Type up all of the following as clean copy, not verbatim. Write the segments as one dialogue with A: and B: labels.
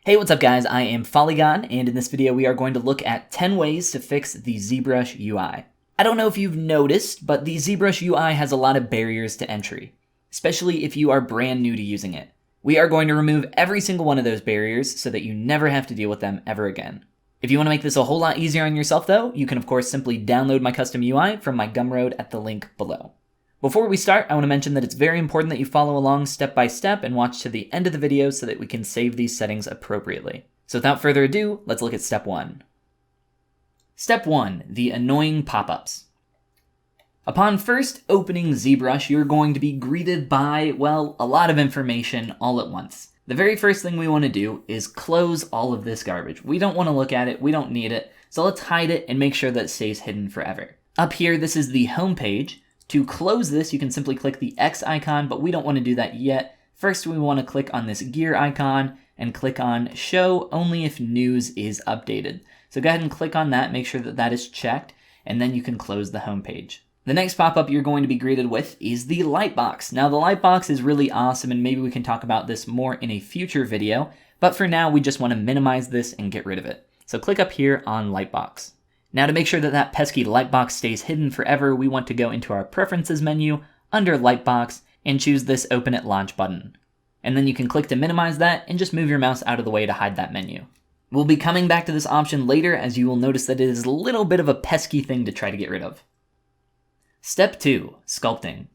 A: Hey, what's up guys? I am Polygon, and in this video we are going to look at 10 ways to fix the ZBrush UI. I don't know if you've noticed, but the ZBrush UI has a lot of barriers to entry, especially if you are brand new to using it. We are going to remove every single one of those barriers so that you never have to deal with them ever again. If you want to make this a whole lot easier on yourself though, you can of course simply download my custom UI from my Gumroad at the link below. Before we start, I want to mention that it's very important that you follow along step by step and watch to the end of the video so that we can save these settings appropriately. So without further ado, let's look at step 1. Step 1, the annoying pop-ups. Upon first opening ZBrush, you're going to be greeted by, well, a lot of information all at once. The very first thing we want to do is close all of this garbage. We don't want to look at it, we don't need it, so let's hide it and make sure that it stays hidden forever. Up here, this is the home page. To close this, you can simply click the X icon, but we don't want to do that yet. First, we want to click on this gear icon and click on Show Only If News is Updated. So go ahead and click on that, make sure that that is checked, and then you can close the home page. The next pop-up you're going to be greeted with is the lightbox. Now, the lightbox is really awesome, and maybe we can talk about this more in a future video, but for now, we just want to minimize this and get rid of it. So click up here on lightbox. Now to make sure that that pesky lightbox stays hidden forever, we want to go into our Preferences menu, under Lightbox, and choose this Open at Launch button. And then you can click to minimize that, and just move your mouse out of the way to hide that menu. We'll be coming back to this option later, as you will notice that it is a little bit of a pesky thing to try to get rid of. Step 2, Sculpting.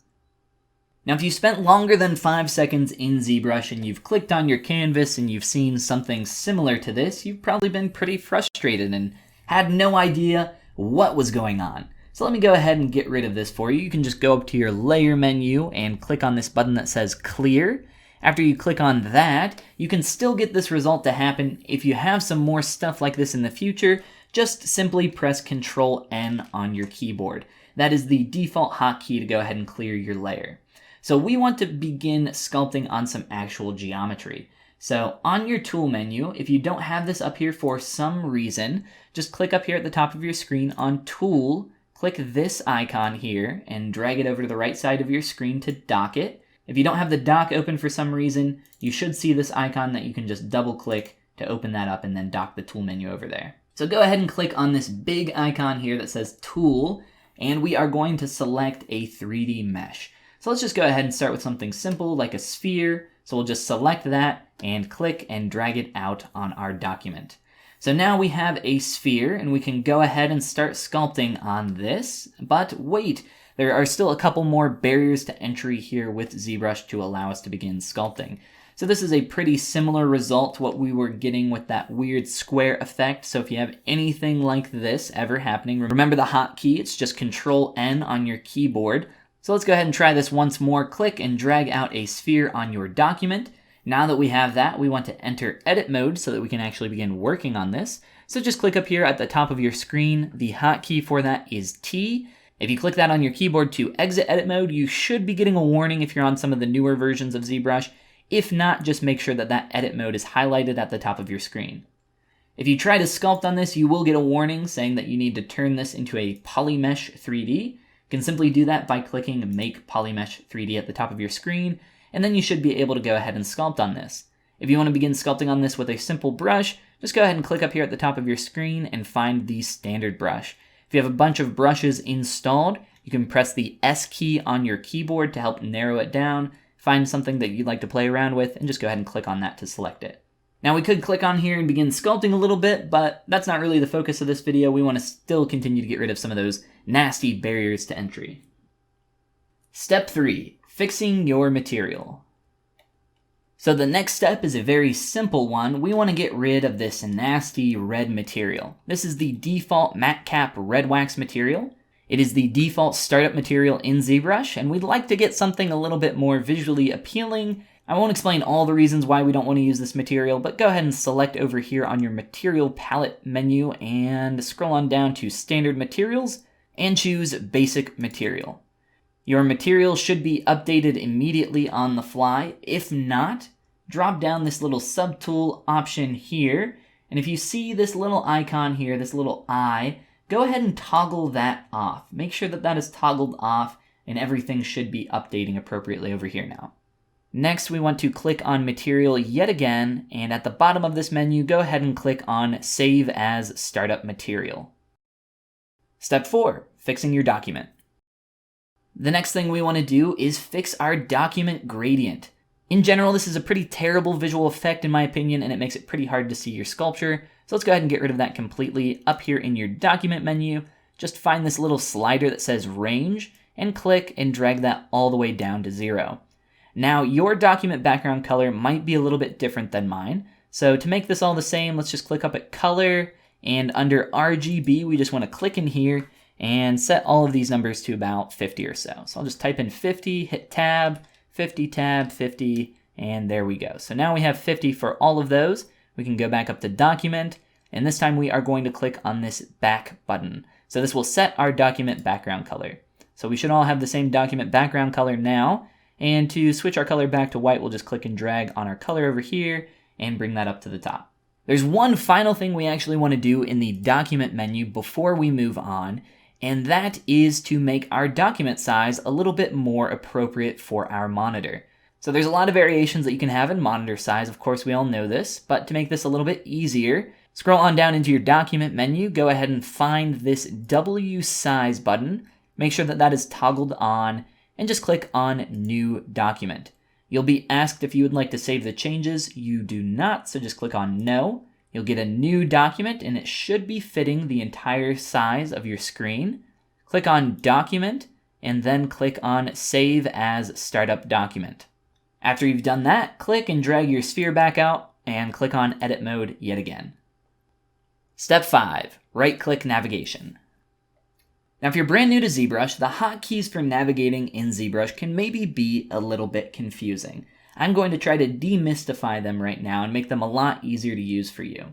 A: Now if you spent longer than 5 seconds in ZBrush and you've clicked on your canvas and you've seen something similar to this, you've probably been pretty frustrated and had no idea what was going on. So let me go ahead and get rid of this for you. You can just go up to your layer menu and click on this button that says clear. After you click on that, you can still get this result to happen. If you have some more stuff like this in the future, just simply press Ctrl N on your keyboard. That is the default hotkey to go ahead and clear your layer. So we want to begin sculpting on some actual geometry. So on your tool menu, if you don't have this up here for some reason, just click up here at the top of your screen on Tool, click this icon here, and drag it over to the right side of your screen to dock it. If you don't have the dock open for some reason, you should see this icon that you can just double click to open that up and then dock the tool menu over there. So go ahead and click on this big icon here that says Tool, and we are going to select a 3D mesh. So let's just go ahead and start with something simple like a sphere. So we'll just select that and click and drag it out on our document. So now we have a sphere and we can go ahead and start sculpting on this, but wait, there are still a couple more barriers to entry here with ZBrush to allow us to begin sculpting. So this is a pretty similar result to what we were getting with that weird square effect. So if you have anything like this ever happening, remember the hotkey, it's just Ctrl N on your keyboard. So let's go ahead and try this once more. Click and drag out a sphere on your document. Now that we have that, we want to enter edit mode so that we can actually begin working on this. So just click up here at the top of your screen. The hotkey for that is T. If you click that on your keyboard to exit edit mode, you should be getting a warning if you're on some of the newer versions of ZBrush. If not, just make sure that that edit mode is highlighted at the top of your screen. If you try to sculpt on this, you will get a warning saying that you need to turn this into a polymesh 3D. You can simply do that by clicking Make Polymesh 3D at the top of your screen, and then you should be able to go ahead and sculpt on this. If you want to begin sculpting on this with a simple brush, just go ahead and click up here at the top of your screen and find the standard brush. If you have a bunch of brushes installed, you can press the S key on your keyboard to help narrow it down, find something that you'd like to play around with, and just go ahead and click on that to select it. Now we could click on here and begin sculpting a little bit, but that's not really the focus of this video. We want to still continue to get rid of some of those nasty barriers to entry. Step 3, fixing your material. So the next step is a very simple one. We want to get rid of this nasty red material. This is the default matte cap red wax material. It is the default startup material in ZBrush, and we'd like to get something a little bit more visually appealing. I won't explain all the reasons why we don't want to use this material, but go ahead and select over here on your material palette menu and scroll on down to standard materials and choose basic material. Your material should be updated immediately on the fly. If not, drop down this little subtool option here, and if you see this little icon here, this little eye, go ahead and toggle that off. Make sure that that is toggled off and everything should be updating appropriately over here now. Next, we want to click on Material yet again, and at the bottom of this menu, go ahead and click on Save as Startup Material. Step 4, fixing your document. The next thing we want to do is fix our document gradient. In general, this is a pretty terrible visual effect in my opinion, and it makes it pretty hard to see your sculpture. So let's go ahead and get rid of that completely. Up here in your document menu, just find this little slider that says Range, and click and drag that all the way down to 0. Now, your document background color might be a little bit different than mine. So to make this all the same, let's just click up at Color, and under RGB, we just want to click in here and set all of these numbers to about 50 or so. So I'll just type in 50, hit Tab, 50, Tab, 50, and there we go. So now we have 50 for all of those. We can go back up to Document, and this time we are going to click on this Back button. So this will set our document background color. So we should all have the same document background color now. And to switch our color back to white, we'll just click and drag on our color over here and bring that up to the top. There's one final thing we actually want to do in the document menu before we move on, and that is to make our document size a little bit more appropriate for our monitor. So there's a lot of variations that you can have in monitor size, of course we all know this, but to make this a little bit easier, scroll on down into your document menu, go ahead and find this W size button, make sure that that is toggled on, and just click on New Document. You'll be asked if you would like to save the changes. You do not, so just click on No. You'll get a new document, and it should be fitting the entire size of your screen. Click on Document, and then click on Save as Startup Document. After you've done that, click and drag your sphere back out, and click on Edit Mode yet again. Step 5, right-click navigation. Now, if you're brand new to ZBrush, the hotkeys for navigating in ZBrush can maybe be a little bit confusing. I'm going to try to demystify them right now and make them a lot easier to use for you.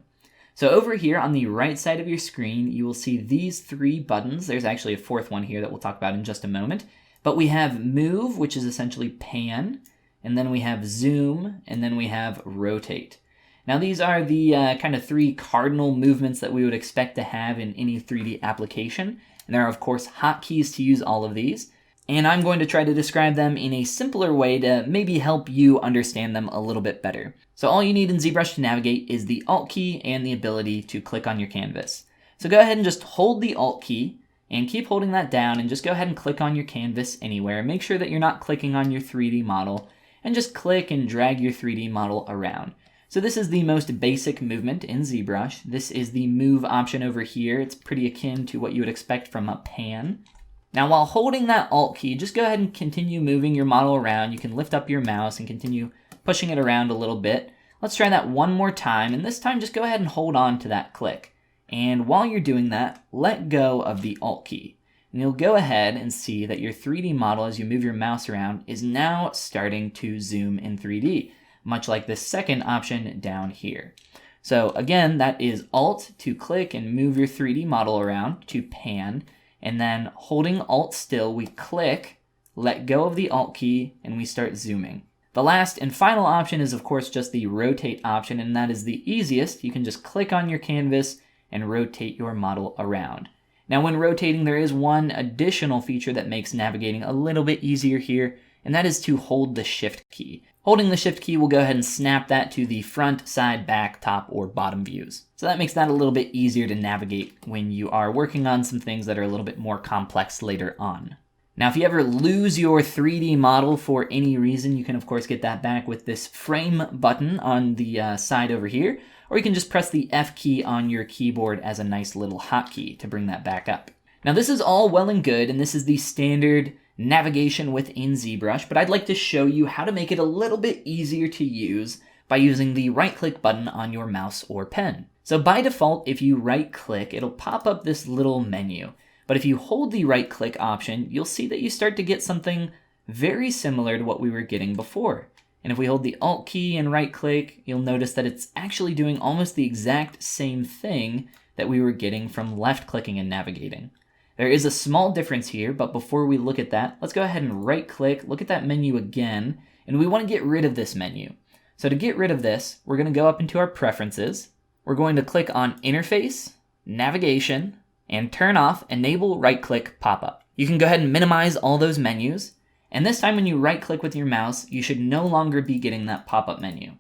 A: So over here on the right side of your screen, you will see these 3 buttons. There's actually a 4th one here that we'll talk about in just a moment. But we have Move, which is essentially pan, and then we have Zoom, and then we have Rotate. Now these are the kind of 3 cardinal movements that we would expect to have in any 3D application. And there are, of course, hotkeys to use all of these. And I'm going to try to describe them in a simpler way to maybe help you understand them a little bit better. So all you need in ZBrush to navigate is the Alt key and the ability to click on your canvas. So go ahead and just hold the Alt key and keep holding that down and just go ahead and click on your canvas anywhere. Make sure that you're not clicking on your 3D model and just click and drag your 3D model around. So this is the most basic movement in ZBrush. This is the move option over here. It's pretty akin to what you would expect from a pan. Now while holding that Alt key, just go ahead and continue moving your model around. You can lift up your mouse and continue pushing it around a little bit. Let's try that one more time, and this time just go ahead and hold on to that click. And while you're doing that, let go of the Alt key. And you'll go ahead and see that your 3D model, as you move your mouse around, is now starting to zoom in 3D. Much like this second option down here. So again, that is Alt to click and move your 3D model around to pan, and then holding Alt still, we click, let go of the Alt key, and we start zooming. The last and final option is of course just the Rotate option, and that is the easiest. You can just click on your canvas and rotate your model around. Now when rotating, there is one additional feature that makes navigating a little bit easier here, and that is to hold the Shift key. Holding the Shift key will go ahead and snap that to the front, side, back, top, or bottom views. So that makes that a little bit easier to navigate when you are working on some things that are a little bit more complex later on. Now, if you ever lose your 3D model for any reason, you can of course get that back with this Frame button on the side over here, or you can just press the F key on your keyboard as a nice little hotkey to bring that back up. Now this is all well and good, and this is the standard navigation within ZBrush, but I'd like to show you how to make it a little bit easier to use by using the right-click button on your mouse or pen. So by default, if you right-click, it'll pop up this little menu. But if you hold the right-click option, you'll see that you start to get something very similar to what we were getting before. And if we hold the Alt key and right-click, you'll notice that it's actually doing almost the exact same thing that we were getting from left-clicking and navigating. There is a small difference here, but before we look at that, let's go ahead and right-click, look at that menu again, and we want to get rid of this menu. So to get rid of this, we're going to go up into our preferences. We're going to click on Interface, Navigation, and turn off Enable Right-Click Pop-Up. You can go ahead and minimize all those menus, And this time when you right-click with your mouse, you should no longer be getting that pop-up menu.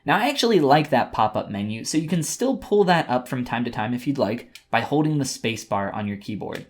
A: Now I actually like that pop-up menu, so you can still pull that up from time to time if you'd like by holding the spacebar on your keyboard.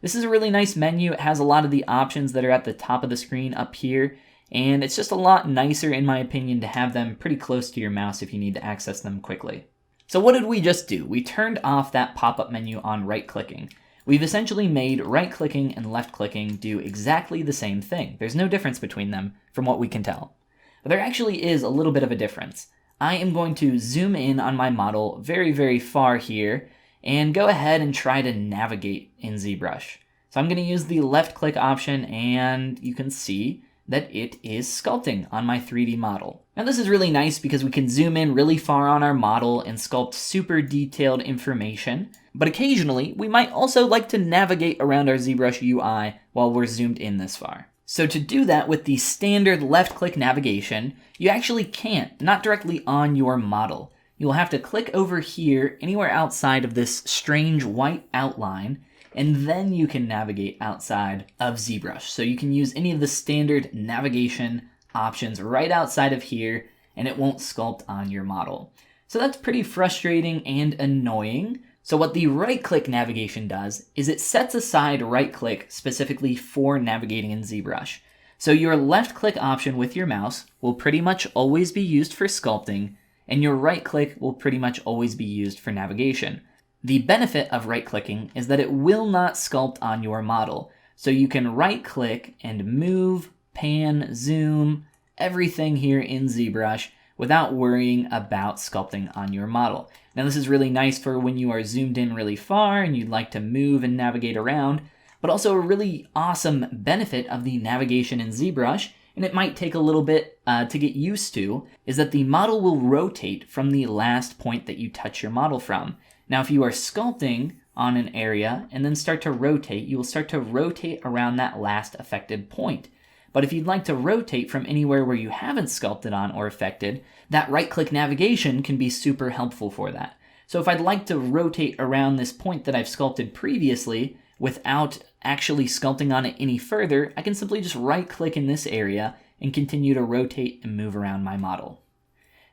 A: This is a really nice menu. It has a lot of the options that are at the top of the screen up here, and it's just a lot nicer in my opinion to have them pretty close to your mouse if you need to access them quickly. So what did we just do? We turned off that pop-up menu on right-clicking. We've essentially made right-clicking and left-clicking do exactly the same thing. There's no difference between them from what we can tell. But there actually is a little bit of a difference. I am going to zoom in on my model very, very far here and go ahead and try to navigate in ZBrush. So I'm going to use the left-click option and you can see that it is sculpting on my 3D model. Now this is really nice because we can zoom in really far on our model and sculpt super detailed information, but occasionally we might also like to navigate around our ZBrush UI while we're zoomed in this far. So to do that with the standard left-click navigation, you actually can't, not directly on your model. You'll have to click over here anywhere outside of this strange white outline, and then you can navigate outside of ZBrush. So you can use any of the standard navigation options right outside of here, and it won't sculpt on your model. So that's pretty frustrating and annoying. So what the right-click navigation does is it sets aside right-click specifically for navigating in ZBrush. So your left-click option with your mouse will pretty much always be used for sculpting, and your right-click will pretty much always be used for navigation. The benefit of right-clicking is that it will not sculpt on your model. So you can right-click and move, pan, zoom, everything here in ZBrush without worrying about sculpting on your model. Now this is really nice for when you are zoomed in really far and you'd like to move and navigate around, but also a really awesome benefit of the navigation in ZBrush, and it might take a little bit to get used to, is that the model will rotate from the last point that you touch your model from. Now if you are sculpting on an area and then start to rotate, you will start to rotate around that last affected point. But if you'd like to rotate from anywhere where you haven't sculpted on or affected, that right-click navigation can be super helpful for that. So if I'd like to rotate around this point that I've sculpted previously without actually sculpting on it any further, I can simply just right-click in this area and continue to rotate and move around my model.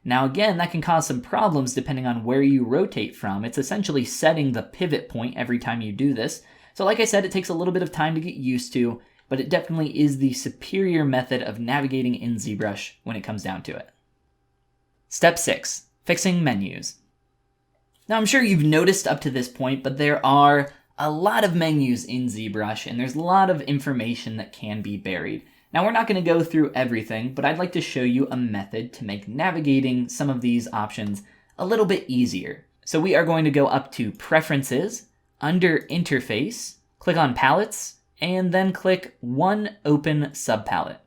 A: Now again, that can cause some problems depending on where you rotate from. It's essentially setting the pivot point every time you do this. So like I said, it takes a little bit of time to get used to, but it definitely is the superior method of navigating in ZBrush when it comes down to it. Step 6, fixing menus. Now I'm sure you've noticed up to this point, but there are a lot of menus in ZBrush and there's a lot of information that can be buried. Now we're not going to go through everything, but I'd like to show you a method to make navigating some of these options a little bit easier. So we are going to go up to Preferences, under Interface, click on Palettes, and then click One Open Subpalette.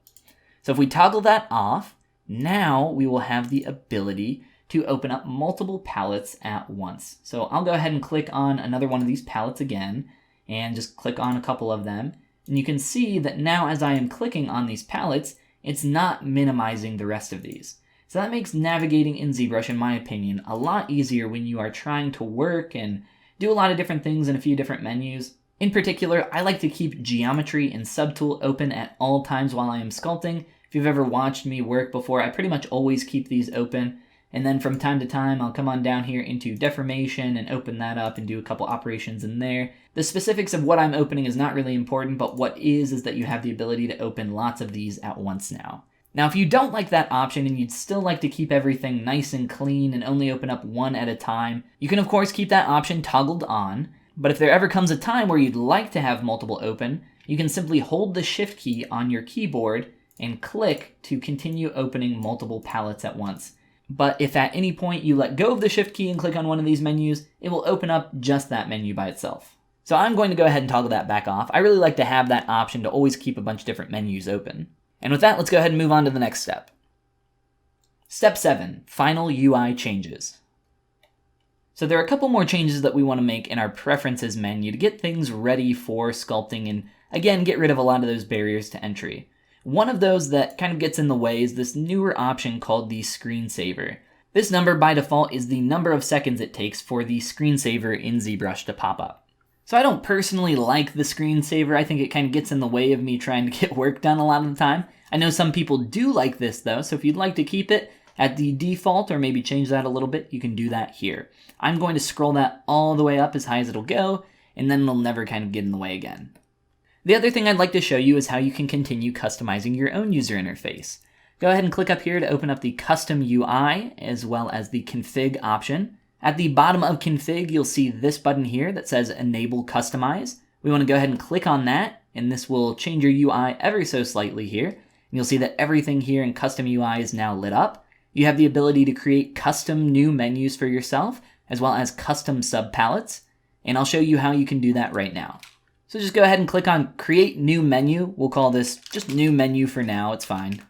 A: So if we toggle that off, now we will have the ability to open up multiple palettes at once. So I'll go ahead and click on another one of these palettes again, and just click on a couple of them. And you can see that now as I am clicking on these palettes, it's not minimizing the rest of these. So that makes navigating in ZBrush, in my opinion, a lot easier when you are trying to work and do a lot of different things in a few different menus. In particular, I like to keep Geometry and Subtool open at all times while I am sculpting. If you've ever watched me work before, I pretty much always keep these open. And then from time to time, I'll come on down here into Deformation and open that up and do a couple operations in there. The specifics of what I'm opening is not really important, but what is that you have the ability to open lots of these at once now. Now, if you don't like that option and you'd still like to keep everything nice and clean and only open up one at a time, you can of course keep that option toggled on. But if there ever comes a time where you'd like to have multiple open, you can simply hold the Shift key on your keyboard and click to continue opening multiple palettes at once. But if at any point you let go of the Shift key and click on one of these menus, it will open up just that menu by itself. So I'm going to go ahead and toggle that back off. I really like to have that option to always keep a bunch of different menus open. And with that, let's go ahead and move on to the next step. Step 7, Final UI Changes. So there are a couple more changes that we want to make in our Preferences menu to get things ready for sculpting and, again, get rid of a lot of those barriers to entry. One of those that kind of gets in the way is this newer option called the Screensaver. This number by default is the number of seconds it takes for the screensaver in ZBrush to pop up. So I don't personally like the screensaver. I think it kind of gets in the way of me trying to get work done a lot of the time. I know some people do like this though, so if you'd like to keep it at the default or maybe change that a little bit, you can do that here. I'm going to scroll that all the way up as high as it'll go, and then it'll never kind of get in the way again. The other thing I'd like to show you is how you can continue customizing your own user interface. Go ahead and click up here to open up the custom UI as well as the config option. At the bottom of config, you'll see this button here that says enable customize. We want to go ahead and click on that, and this will change your UI ever so slightly here. And you'll see that everything here in custom UI is now lit up. You have the ability to create custom new menus for yourself, as well as custom subpalettes, and I'll show you how you can do that right now. So just go ahead and click on create new menu. We'll call this just new menu for now, it's fine.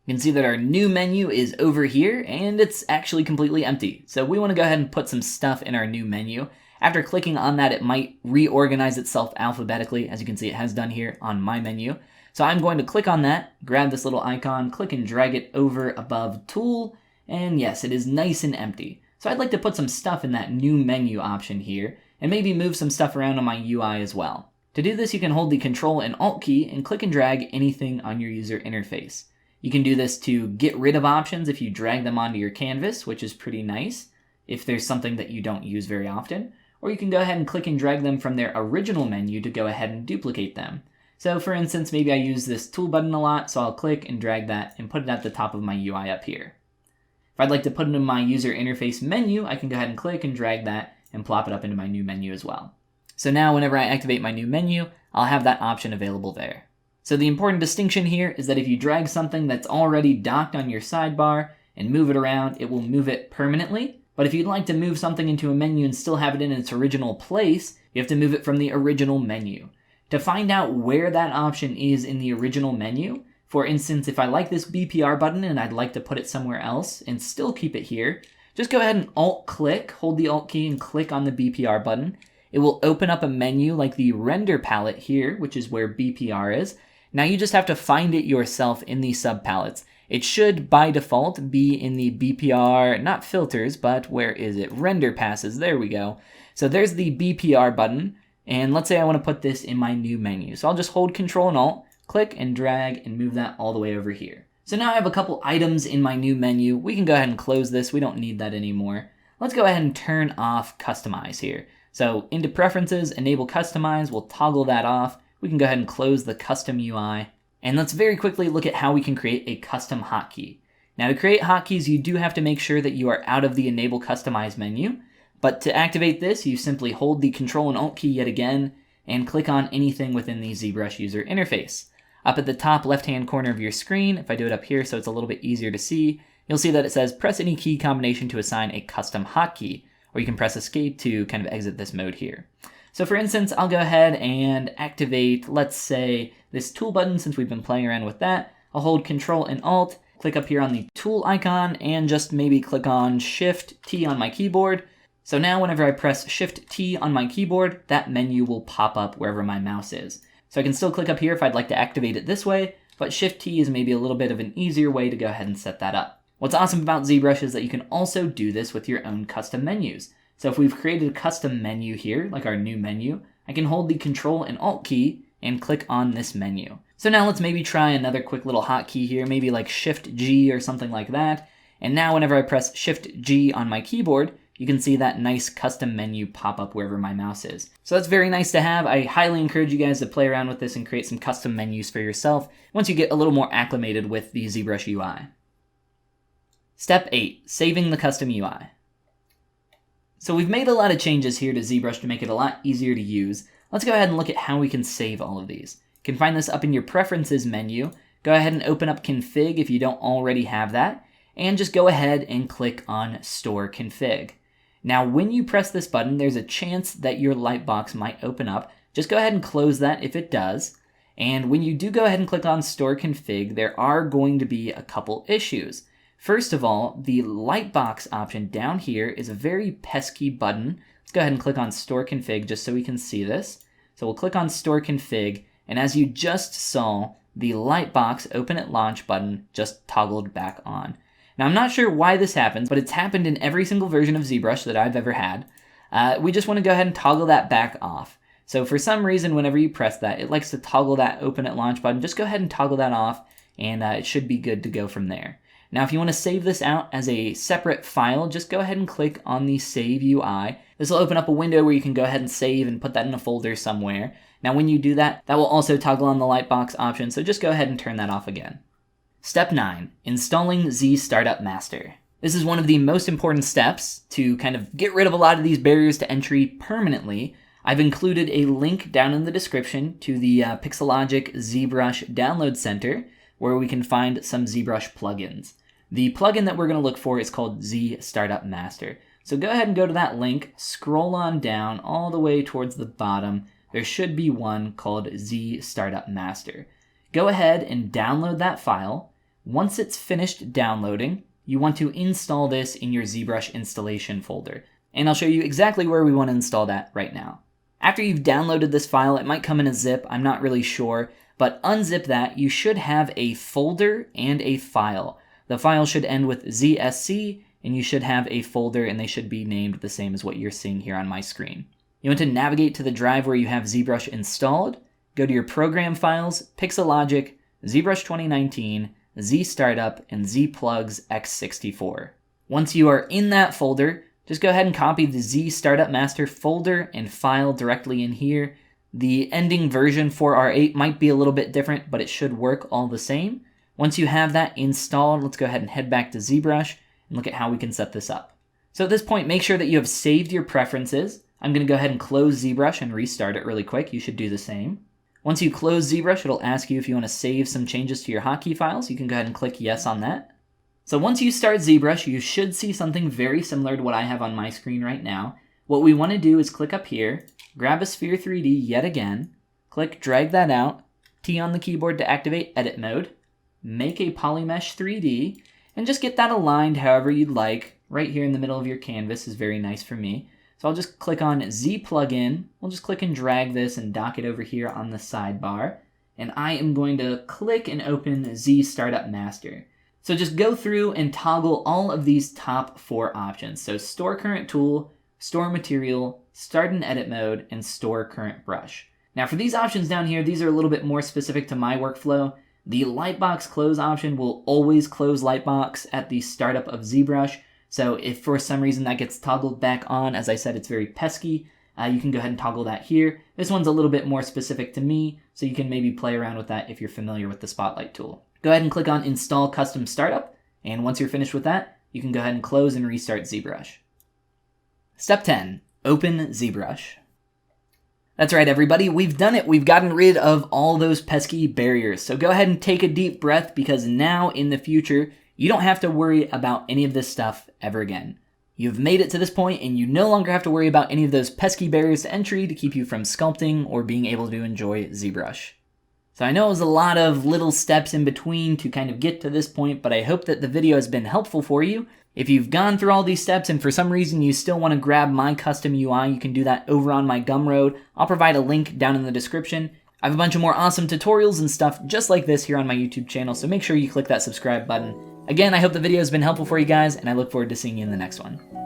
A: You can see that our new menu is over here, and it's actually completely empty. So we want to go ahead and put some stuff in our new menu. After clicking on that, it might reorganize itself alphabetically. As you can see, it has done here on my menu. So I'm going to click on that, grab this little icon, click and drag it over above Tool, and yes, it is nice and empty. So I'd like to put some stuff in that new menu option here, and maybe move some stuff around on my UI as well. To do this, you can hold the Control and Alt key and click and drag anything on your user interface. You can do this to get rid of options if you drag them onto your canvas, which is pretty nice if there's something that you don't use very often. Or you can go ahead and click and drag them from their original menu to go ahead and duplicate them. So for instance, maybe I use this tool button a lot, so I'll click and drag that and put it at the top of my UI up here. If I'd like to put it in my user interface menu, I can go ahead and click and drag that and plop it up into my new menu as well. So now whenever I activate my new menu, I'll have that option available there. So the important distinction here is that if you drag something that's already docked on your sidebar and move it around, it will move it permanently. But if you'd like to move something into a menu and still have it in its original place, you have to move it from the original menu. To find out where that option is in the original menu, for instance, if I like this BPR button and I'd like to put it somewhere else and still keep it here, just go ahead and Alt-click, hold the Alt key and click on the BPR button. It will open up a menu like the render palette here, which is where BPR is. Now you just have to find it yourself in the subpalettes. It should, by default, be in the BPR, not filters, but where is it? Render passes, there we go. So there's the BPR button, and let's say I want to put this in my new menu. So I'll just hold Control and Alt, click and drag, and move that all the way over here. So now I have a couple items in my new menu. We can go ahead and close this, we don't need that anymore. Let's go ahead and turn off Customize here. So into Preferences, Enable Customize, we'll toggle that off. We can go ahead and close the custom UI. And let's very quickly look at how we can create a custom hotkey. Now to create hotkeys, you do have to make sure that you are out of the Enable Customize menu. But to activate this, you simply hold the Control and Alt key yet again, and click on anything within the ZBrush user interface. Up at the top left-hand corner of your screen, if I do it up here so it's a little bit easier to see, you'll see that it says press any key combination to assign a custom hotkey, or you can press Escape to kind of exit this mode here. So for instance, I'll go ahead and activate, let's say, this tool button since we've been playing around with that. I'll hold Control and Alt, click up here on the tool icon, and just maybe click on Shift T on my keyboard. So now whenever I press Shift T on my keyboard, that menu will pop up wherever my mouse is. So I can still click up here if I'd like to activate it this way, but Shift T is maybe a little bit of an easier way to go ahead and set that up. What's awesome about ZBrush is that you can also do this with your own custom menus. So if we've created a custom menu here, like our new menu, I can hold the Control and Alt key and click on this menu. So now let's maybe try another quick little hotkey here, maybe like Shift G or something like that. And now whenever I press Shift G on my keyboard, you can see that nice custom menu pop up wherever my mouse is. So that's very nice to have. I highly encourage you guys to play around with this and create some custom menus for yourself once you get a little more acclimated with the ZBrush UI. Step 8, saving the custom UI. So we've made a lot of changes here to ZBrush to make it a lot easier to use. Let's go ahead and look at how we can save all of these. You can find this up in your Preferences menu. Go ahead and open up Config if you don't already have that, and just go ahead and click on Store Config. Now when you press this button, there's a chance that your lightbox might open up. Just go ahead and close that if it does. And when you do go ahead and click on Store Config, there are going to be a couple issues. First of all, the lightbox option down here is a very pesky button. Let's go ahead and click on Store Config just so we can see this. So we'll click on Store Config, and as you just saw, the lightbox Open at Launch button just toggled back on. Now I'm not sure why this happens, but it's happened in every single version of ZBrush that I've ever had. we just want to go ahead and toggle that back off. So for some reason, whenever you press that, it likes to toggle that open at launch button. Just go ahead and toggle that off, and it should be good to go from there. Now, if you want to save this out as a separate file, just go ahead and click on the Save UI. This will open up a window where you can go ahead and save and put that in a folder somewhere. Now, when you do that, that will also toggle on the Lightbox option, so just go ahead and turn that off again. Step 9, installing Z Startup Master. This is one of the most important steps to kind of get rid of a lot of these barriers to entry permanently. I've included a link down in the description to the Pixelogic ZBrush Download Center, where we can find some ZBrush plugins. The plugin that we're going to look for is called Z Startup Master. So go ahead and go to that link, scroll on down all the way towards the bottom. There should be one called Z Startup Master. Go ahead and download that file. Once it's finished downloading, you want to install this in your ZBrush installation folder. And I'll show you exactly where we want to install that right now. After you've downloaded this file, it might come in a zip, I'm not really sure, but unzip that. You should have a folder and a file. The file should end with ZSC, and you should have a folder, and they should be named the same as what you're seeing here on my screen. You want to navigate to the drive where you have ZBrush installed, go to your program files, Pixelogic, ZBrush 2019, Z Startup, and Z Plugs X64. Once you are in that folder, just go ahead and copy the Z Startup Master folder and file directly in here. The ending version for R8 might be a little bit different, but it should work all the same. Once you have that installed, let's go ahead and head back to ZBrush and look at how we can set this up. So at this point, make sure that you have saved your preferences. I'm going to go ahead and close ZBrush and restart it really quick. You should do the same. Once you close ZBrush, it'll ask you if you want to save some changes to your hotkey files. You can go ahead and click yes on that. So once you start ZBrush, you should see something very similar to what I have on my screen right now. What we want to do is click up here, grab a Sphere 3D yet again, click drag that out, T on the keyboard to activate edit mode, make a polymesh 3D, and just get that aligned however you'd like. Right here in the middle of your canvas is very nice for me. So I'll just click on Z plugin. We'll just click and drag this and dock it over here on the sidebar. And I am going to click and open Z Startup Master. So just go through and toggle all of these top 4 options. So store current tool, store material, start in edit mode, and store current brush. Now for these options down here, these are a little bit more specific to my workflow. The Lightbox close option will always close Lightbox at the startup of ZBrush. So if for some reason that gets toggled back on, as I said, it's very pesky, you can go ahead and toggle that here. This one's a little bit more specific to me, so you can maybe play around with that if you're familiar with the Spotlight tool. Go ahead and click on Install Custom Startup, and once you're finished with that, you can go ahead and close and restart ZBrush. Step 10, open ZBrush. That's right, everybody, we've done it. We've gotten rid of all those pesky barriers. So go ahead and take a deep breath, because now in the future, you don't have to worry about any of this stuff ever again. You've made it to this point, and you no longer have to worry about any of those pesky barriers to entry to keep you from sculpting or being able to enjoy ZBrush. So I know it was a lot of little steps in between to kind of get to this point, but I hope that the video has been helpful for you. If you've gone through all these steps and for some reason you still want to grab my custom UI, you can do that over on my Gumroad. I'll provide a link down in the description. I have a bunch of more awesome tutorials and stuff just like this here on my YouTube channel, so make sure you click that subscribe button. Again, I hope the video has been helpful for you guys, and I look forward to seeing you in the next one.